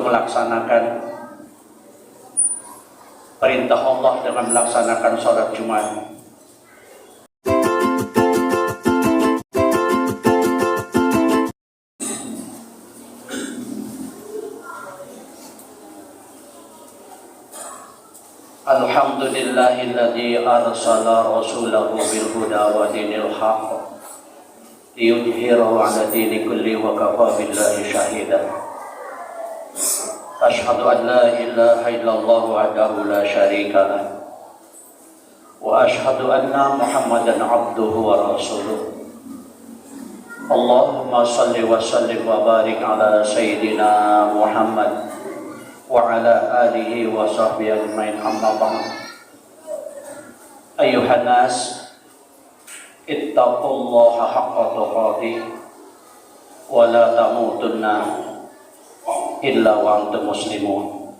melaksanakan perintah Allah dengan melaksanakan sholat Jumat. Alhamdulillahilladzi arsala rasulahu bil huda wa dinil haqq liyudhhirahu 'ala dini kulli wa kafa billahi shahida. Asyhadu an la ilaha illallah wahdahu la syarika lah wa asyhadu anna Muhammadan 'abduhu wa rasuluh. Allahumma shalli wa sallim wa barik 'ala sayyidina Muhammad wa ala alihi wa sahbihi ajmain, amma ba'd. Ayyuhan nas, ittaqullaha haqqa tuqatih wa la tamutunna illa wa antum muslimun.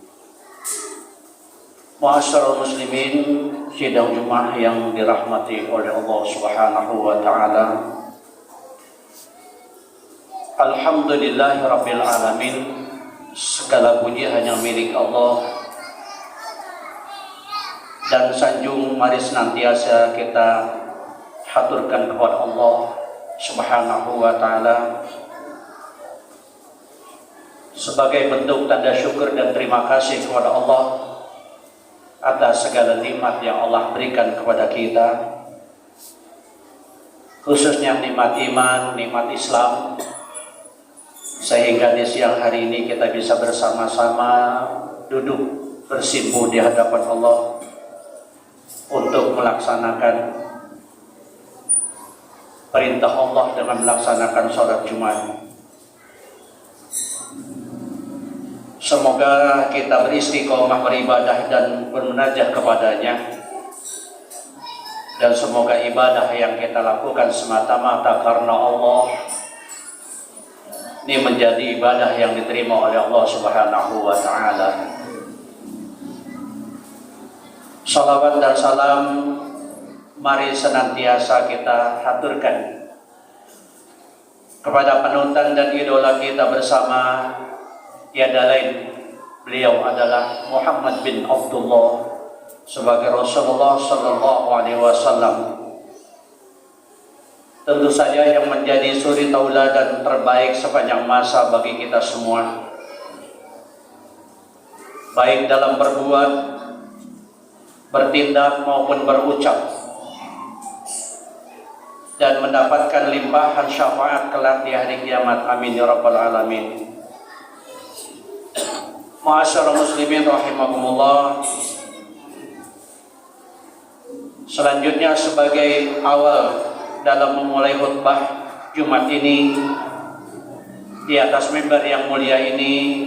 Ma'asyiral muslimin, sidang Jumat yang dirahmati oleh Allah Subhanahu wa taala. Alhamdulillahi rabbil alamin. Segala puji hanya milik Allah, dan sanjung mari senantiasa kita haturkan kepada Allah Subhanahu wa taala sebagai bentuk tanda syukur dan terima kasih kepada Allah atas segala nikmat yang Allah berikan kepada kita, khususnya nikmat iman, nikmat Islam, sehingga di siang hari ini kita bisa bersama-sama duduk bersimpu di hadapan Allah untuk melaksanakan perintah Allah dengan melaksanakan sholat Jumat. Semoga kita beristiqomah beribadah dan bermunajat kepadanya, dan semoga ibadah yang kita lakukan semata-mata karena Allah ini menjadi ibadah yang diterima oleh Allah Subhanahu wa taala. Salawat dan salam mari senantiasa kita haturkan kepada panutan dan idola kita bersama, tiada lain, beliau adalah Muhammad bin Abdullah sebagai Rasulullah sallallahu alaihi wasallam. Tentu saja yang menjadi suri tauladan terbaik sepanjang masa bagi kita semua, baik dalam berbuat, bertindak maupun berucap, dan mendapatkan limpahan syafaat kelak di hari kiamat. Amin ya rabbal alamin. Ma'asyiral muslimin rahimakumullah. Selanjutnya, sebagai awal dalam memulai khutbah Jumat ini di atas mimbar yang mulia ini,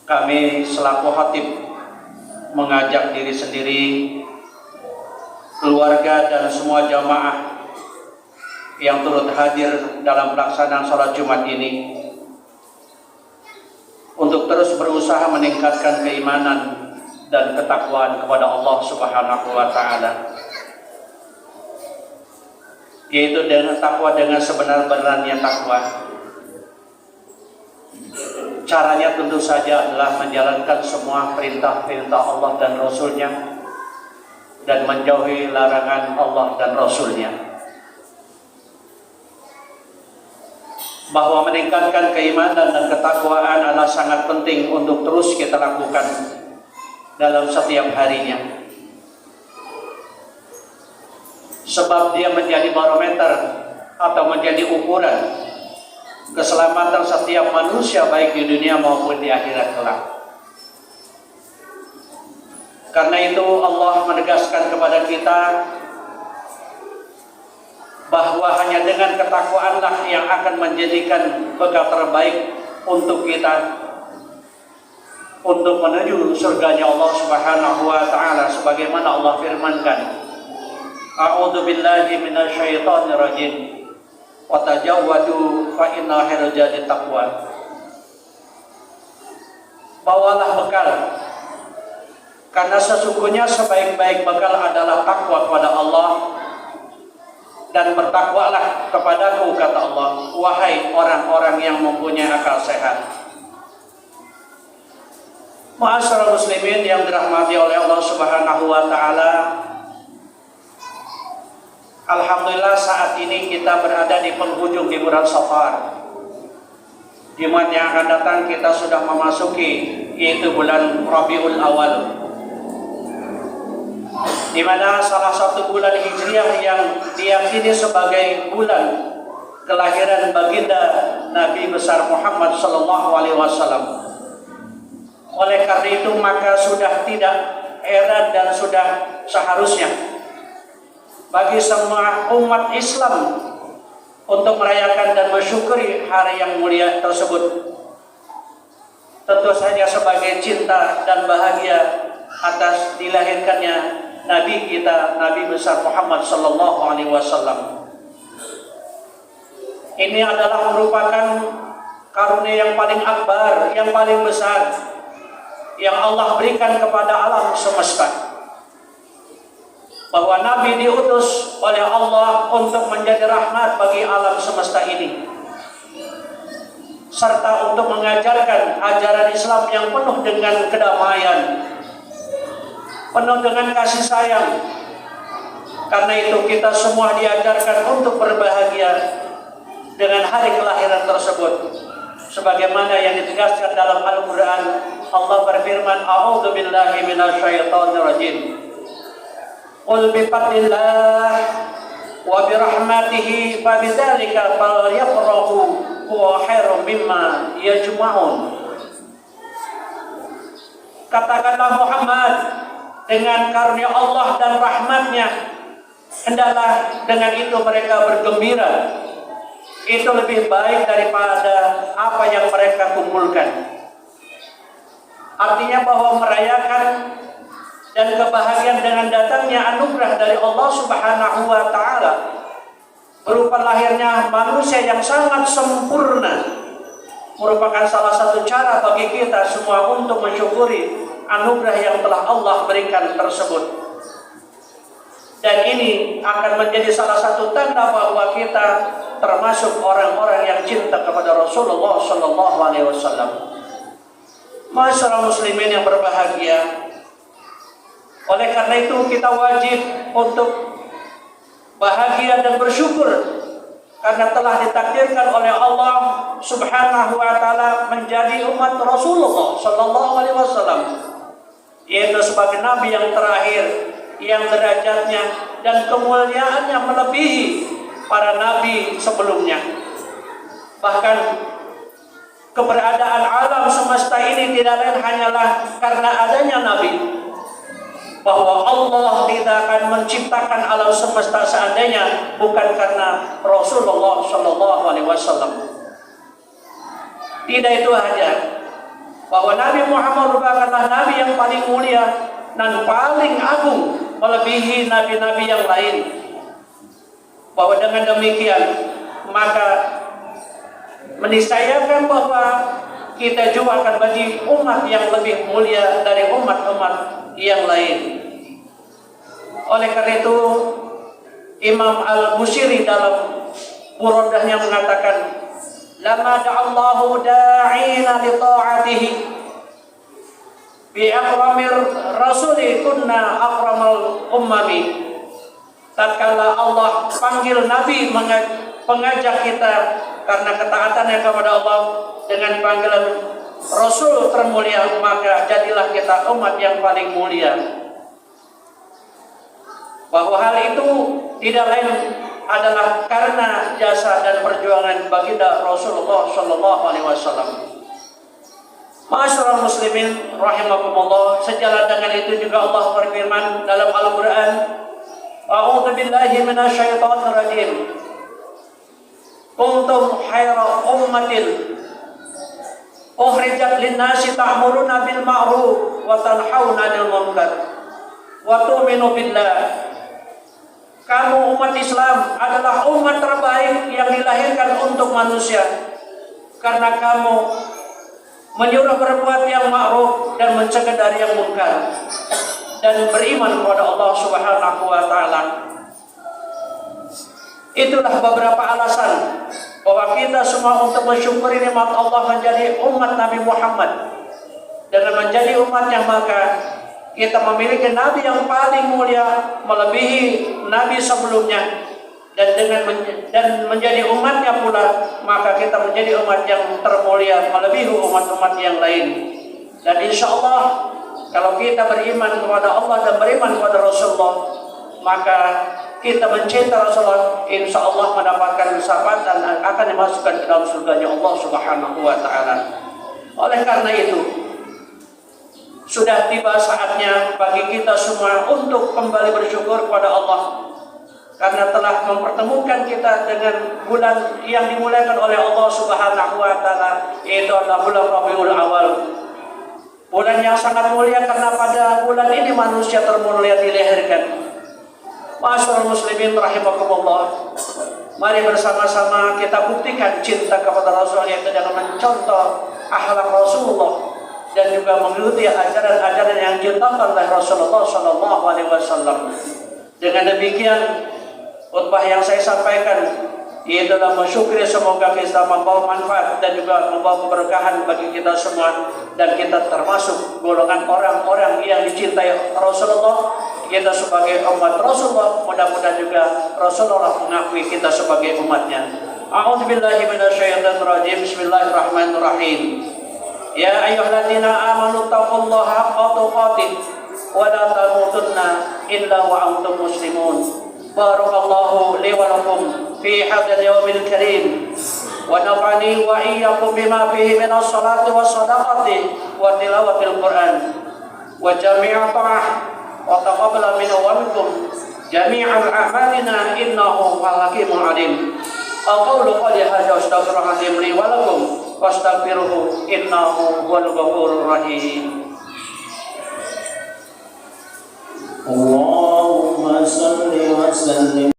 kami selaku khatib mengajak diri sendiri, keluarga, dan semua jamaah yang turut hadir dalam pelaksanaan sholat Jumat ini untuk terus berusaha meningkatkan keimanan dan ketakwaan kepada Allah Subhanahu wa taala, yaitu dengan takwa dengan sebenar-benarnya takwa. Caranya tentu saja adalah menjalankan semua perintah-perintah Allah dan Rasul-Nya dan menjauhi larangan Allah dan Rasul-Nya. Bahwa meningkatkan keimanan dan ketakwaan adalah sangat penting untuk terus kita lakukan dalam setiap harinya, sebab dia menjadi barometer atau menjadi ukuran keselamatan setiap manusia baik di dunia maupun di akhirat kelak. Karena itu Allah menegaskan kepada kita bahwa hanya dengan ketakwaanlah yang akan menjadikan bekal terbaik untuk kita untuk menuju surganya Allah Subhanahu wa taala, sebagaimana Allah firmankan, A'udzu billahi minasyaitonir rajim. Wa tajawwadu fa inna khairal zadi taqwa. Bawalah bekal, karena sesungguhnya sebaik-baik bekal adalah takwa kepada Allah. Dan bertakwalah kepadaku, kata Allah, wahai orang-orang yang mempunyai akal sehat. Ma'asyiral muslimin yang dirahmati oleh Allah Subhanahu wa taala. Alhamdulillah saat ini kita berada di penghujung di bulan Safar. Jumat yang akan datang kita sudah memasuki yaitu bulan Rabiul Awal, di mana salah satu bulan Hijriah yang diyakini sebagai bulan kelahiran baginda Nabi besar Muhammad sallallahu alaihi wasallam. Oleh karena itu maka sudah tidak heran dan sudah seharusnya bagi semua umat Islam untuk merayakan dan mensyukuri hari yang mulia tersebut. Tentu saja sebagai cinta dan bahagia atas dilahirkannya Nabi kita, Nabi besar Muhammad sallallahu alaihi wasallam. Ini adalah merupakan karunia yang paling akbar, yang paling besar yang Allah berikan kepada alam semesta. Bahwa Nabi diutus oleh Allah untuk menjadi rahmat bagi alam semesta ini, serta untuk mengajarkan ajaran Islam yang penuh dengan kedamaian, penuh dengan kasih sayang. Karena itu kita semua diajarkan untuk berbahagia dengan hari kelahiran tersebut. Sebagaimana yang ditegaskan dalam Al-Quran, Allah berfirman, A'udzu billahi minasyaitonir rajim. Qul bi fadlillah wa bi rahmatihi fa bidzalika falyafrahu huwa khairum mimma yajma'un. Katakanlah Muhammad, dengan karunia Allah dan rahmatnya hendaklah dengan itu mereka bergembira. Itu lebih baik daripada apa yang mereka kumpulkan. Artinya bahwa merayakan dan kebahagiaan dengan datangnya anugerah dari Allah Subhanahu wa taala berupa lahirnya manusia yang sangat sempurna merupakan salah satu cara bagi kita semua untuk mensyukuri anugerah yang telah Allah berikan tersebut. Dan ini akan menjadi salah satu tanda bahwa kita termasuk orang-orang yang cinta kepada Rasulullah sallallahu alaihi wasallam. Masyaallah muslimin yang berbahagia. Oleh karena itu kita wajib untuk bahagia dan bersyukur karena telah ditakdirkan oleh Allah Subhanahu wa taala menjadi umat Rasulullah sallallahu alaihi wasallam, yaitu sebagai nabi yang terakhir yang derajatnya dan kemuliaannya melebihi para nabi sebelumnya. Bahkan keberadaan alam semesta ini tidak lain hanyalah karena adanya nabi. Bahwa Allah tidak akan menciptakan alam semesta seandainya bukan karena Rasulullah sallallahu alaihi wasallam. Tidak itu saja, bahwa Nabi Muhammad merupakan nabi yang paling mulia dan paling agung melebihi nabi-nabi yang lain. Bahwa dengan demikian maka meniscayakan bahwa kita juga akan menjadi umat yang lebih mulia dari umat-umat yang lain. Oleh karena itu Imam Al-Busiri dalam Burodahnya mengatakan, lama da'allahu da'ina li ta'atihi bi akramir rasuli kunna akramal ummami. Tatkala Allah panggil Nabi mengajak kita karena ketaatannya kepada Allah dengan panggilan Rasul termulia, maka jadilah kita umat yang paling mulia. Bahwa hal itu tidak lain adalah karena jasa dan perjuangan baginda Rasulullah sallallahu alaihi wasallam. Ma'asyiral muslimin rahimakumullah, sejalan dengan itu juga Allah berfirman dalam Al-Qur'an, A'udzu billahi minasyaitonir rajim. Kuntum khaira ummatin ukhrijat lin-nasi ta'muruna bil ma'ruf wa tanhauna 'anil munkar wa tu'minu billah. Kamu umat Islam adalah umat terbaik yang dilahirkan untuk manusia karena kamu menyuruh berbuat yang ma'ruf dan mencegah dari yang munkar dan beriman kepada Allah Subhanahu wa taala. Itulah beberapa alasan bahwa kita semua untuk mensyukuri nikmat Allah menjadi umat Nabi Muhammad dengan menjadi umatnya, maka kita memiliki nabi yang paling mulia melebihi nabi sebelumnya, dan menjadi umatnya pula, maka kita menjadi umat yang termulia melebihi umat-umat yang lain. Dan insya Allah kalau kita beriman kepada Allah dan beriman kepada Rasulullah, maka kita mencinta Rasulullah, insya Allah mendapatkan syafaat dan akan dimasukkan ke dalam surganya Allah Subhanahu wa Ta'ala. Oleh karena itu, sudah tiba saatnya bagi kita semua untuk kembali bersyukur kepada Allah, karena telah mempertemukan kita dengan bulan yang dimuliakan oleh Allah Subhanahu wa Ta'ala, yaitu adalah bulan Rabiul Awal. Bulan yang sangat mulia karena pada bulan ini manusia termulia dilahirkan. Ma'asyiral muslimin rahimakumullah, mari bersama-sama kita buktikan cinta kepada Rasul, yaitu dengan mencontoh akhlak Rasulullah dan juga mengikuti ajaran-ajaran yang dicontohkan oleh Rasulullah sallallahu alaihi wasallam. Dengan demikian, khutbah yang saya sampaikan yaitu adalah mensyukuri, semoga kita membawa manfaat dan juga membawa keberkahan bagi kita semua, dan kita termasuk golongan orang-orang yang dicintai Rasulullah. Kita sebagai umat Rasulullah, mudah-mudahan juga Rasulullah mengakui kita sebagai umatnya. A'udzubillahi minasyaitonir rajim. Bismillahirrahmanirrahim. Ya ayyuhalladzina amanu taqullaha haqqa tuqatih wa la tamutunna illa wa antum muslimun. Barakallahu li wa lakum fi hadzal yawmil karim wa nafa'ani wa iyyakum bima fihi minas salati was sadaqati wa tilawatil Qur'an wa jami'a ta'ah wa taqabbala minna wa minkum jami'al a'malina innahu hakimun alim. Aqulu qawli hadza astaghfirullahaladzim li wa lakum wastaghfiruhu innahu huwal ghafurur rahim. Allahumma salli wa sallim